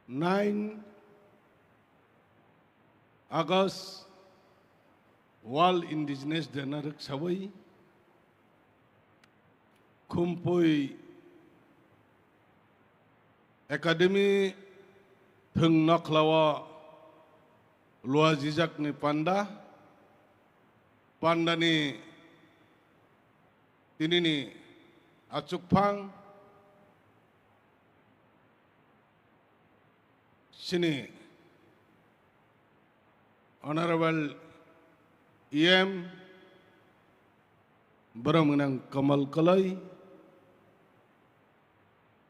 9 August World Indigenous Day na sawai kumpui Academy thung naklawa lua jijak ni panda ni tini ni acukpang sini Honorable EM Baramunang Kamal Kalai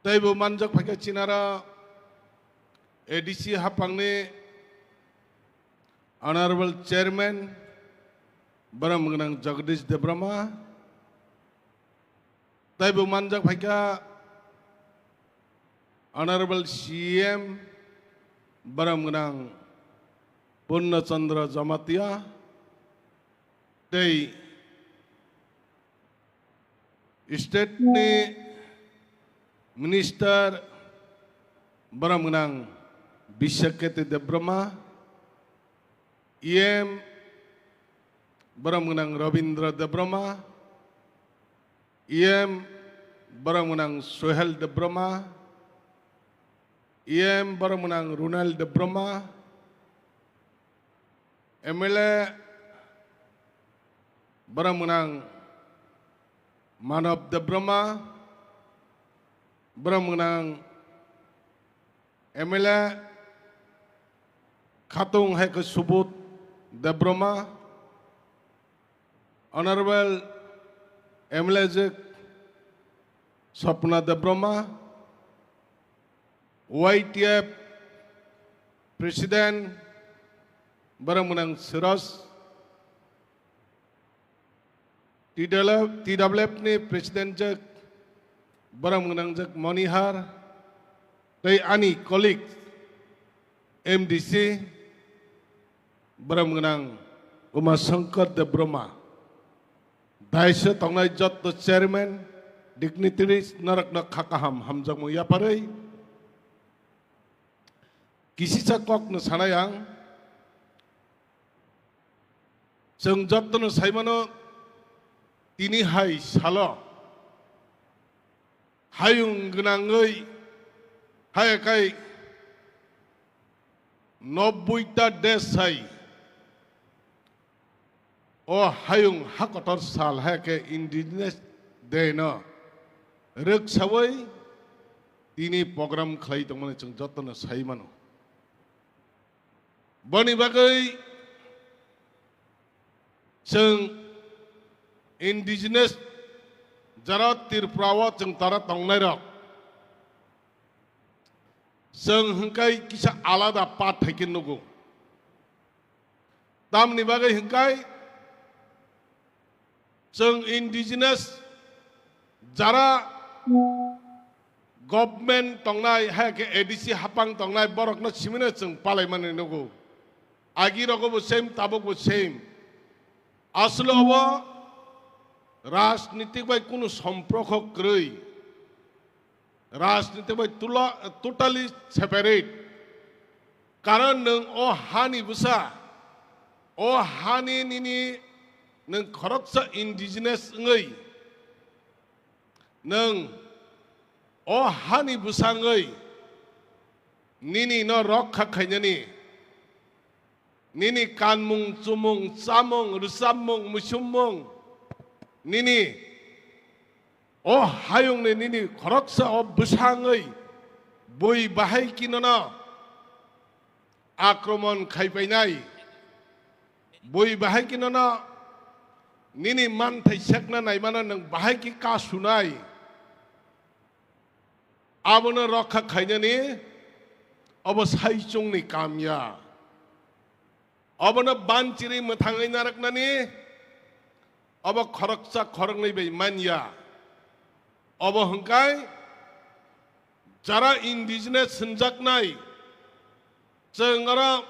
Taibu manjak pakai cinara edisi hapangni Honorable Chairman Baramunang Jagdish Debrama Taibu manjak pakai Honorable CM Baramunang Purna Chandra Jamatia Tei State ni Minister Baramunang Bishakete Debrama EM Baramunang Rabindra Debrama EM Baramunang Sohel Debrama EM Baramunang Runal Debrama MLA Baramunang Manav Debrama Baramunang MLA Khatung Hek Subut Debrama Honorable MLA Sapna Debrama YTF President Baramunang Siras TWF ni President Jek Baramunang Jek Monihar Tei Ani colleagues MDC Baramunang Uma Shankar Debrama Daisha Tongnai Jot the Chairman Dignitaries Narak na Kakaham Hamjang mo yaparay Kisi cakok na sanayang Seng jot na saimano Tini hai salo Hayung genangoy Hai kai Nobuita desai O hayung hakotor sal hai ke Indigenous Day na Rek sawai Tini program khlai tongmane seng jot na saimano Bani bagai Seng Indigenous Jarat Tirprawa Seng Tara Tongnai Rok Seng Hengkai Kisah alada pat Hekin Nugu Tam ni bagai Hengkai Seng Indigenous Jara Government Tongnai Heke edisi hapang Tongnai Borok na Simina Seng Palai Mani Nugu Agi Roko bu same Tabok bu same আসলে হব রাজনীতিক by কোনো সম্পর্ক কই রাজনীতি by totally separate কারণ নং ও হানি বুসা ও হানি নিনি নং খরকসা ইন্ডিজিনাস ngै নং ও হানি বুসা ngै নিনি ন রক্ষা খাইনানি Nini kanmung, sumung, samung, rusamung, musumung. Nini. Oh hayung ni nini koroksa oh besangai. Boy bahai kinana. Akromon kaipainai. Boy bahai kinana. Nini mantai sekna nai mana nang bahai ki kasunai. Abona rokha khaina ni. Abo sai chung ni kamya. Abana banciri methangai narak nani, aba khoroksa khorok nai bai manya, aba hengkai, jara indigenous senjak nai, cengara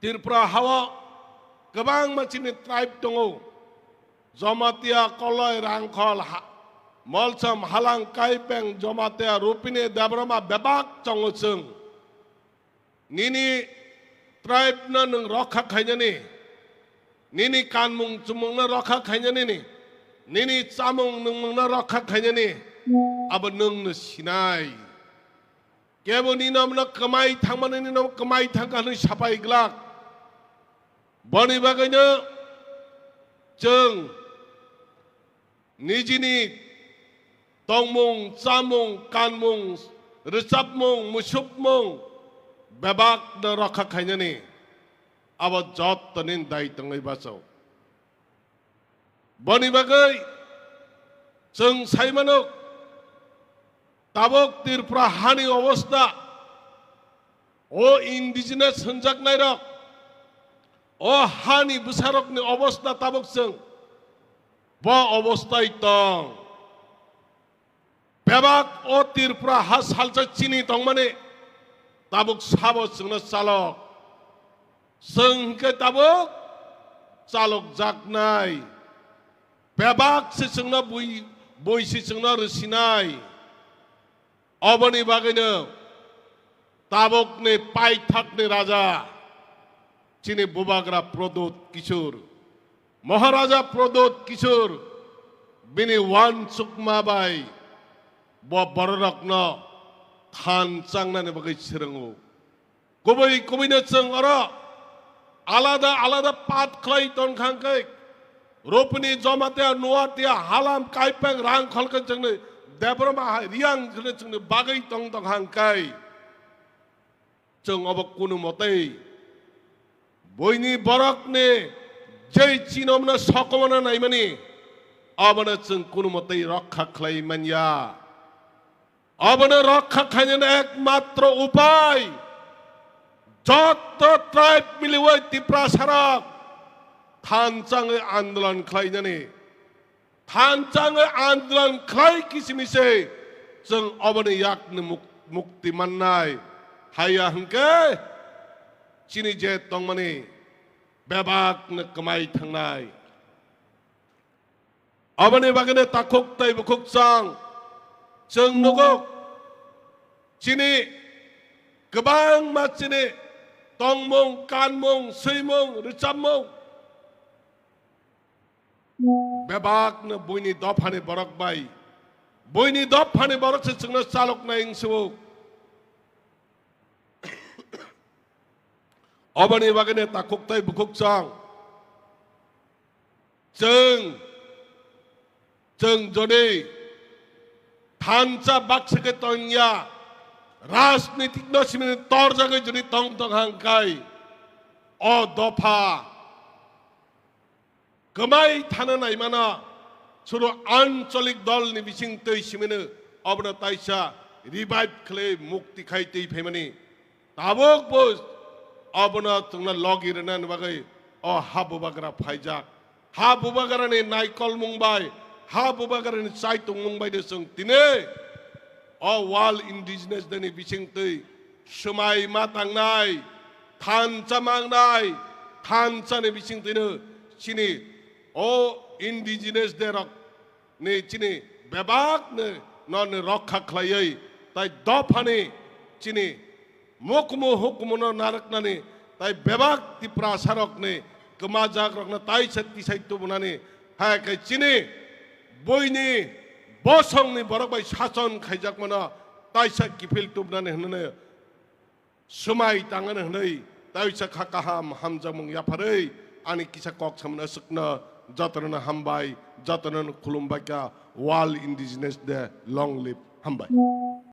Tirpura hawa, kebang macam ni tribe tongo, Jamatia kolai rangkol, Malsam halang kaipeng Jamatia rupine dabrama bebak congoseng. nini tribe na nung rokha khanya ni nini kanmung chumung na rokha khanya ni nini chamung nung na rokha khanya ni aba nung na sinai kebo ni nam na kamai thangman ni nam kamai thangka ni sapai glak bani bagainya jeng nijini tongmung chamung kanmung resapmung musupmung bebak na rokha khanya ni aba jot tanin dai tangai basau bani bagai jeng saimanok tabok tirpra hani অবস্থা ও indigenous hunjak nairok ও hani busarok ni অবস্থা tabok jeng bo অবস্থায় tong bebak o tirpra ha salsa chini tong mane tabok sabo jengna chalok jeng ke tabok chalok jaknai bebak se jengna boi se jengna rusinai Obani bagainya tabok ne paithak ne raja chini bubagra prodot kishor maharaja prodot kishor bini wan sukma bai bo bororak no than changna ne bagai sirango kubai ne chang ara alada pat khlai ton khangkai ropni jamatia nuatia halam kaipang rang khalkan changne Debrama riang kena ceng bagai tong hangkai ceng obak kunu motai boini barak ne jai chinom na sokomana naimani abana ceng kunu motai rakha khlai manya abana rakha khanya ekmatra upai joto tribe miliwai tipra sarak than chang andolan khlai jani Hancang andalan klai kisimise jeng obani yak ne mukti manai haya hangke chini je tong mani bebak ne kamai thangnai obani bagane takok tai bukok sang jeng nogok chini gebang ma chini tongmong kanmong seimong recamong bebak na boini dofhane borok bai boini dofhane borok se chungna chalok na ingsu obani bagane takok tai bukok chang jeng jodi thancha baksake tonya rajnitik no simene tor jagai jodi tong hangkai o dofa Kemai tanah naimana suruh ancolik dol ni bising tei simene abna taisa revive kle mukti khai tei phemani tabok bos abna tungna logir nan bagai o habu bagara phaijak habu bagara ne naikol mumbai habu bagara ne saitung mumbai de sung tine o wal indigenous de ni bising tei semai matang nai than chamang nai than cha ne bising tine sini O indigenous derok ne chini bebak ne non rokha khlai tai dofhane chini mokmo hukmo no narak nani tai bebak ti prasarok ne kemajak rok na tai sati saitu bunani ha kai chini boini bosong ni borok bai sason khaijak mana tai sa kifil tubnane hnane sumai tangan hnai tai sa khakaham hamjamung yaphare ani kisa kok samna sukna jatana hambai jatana khulumbaka wal indigenous de long live hambai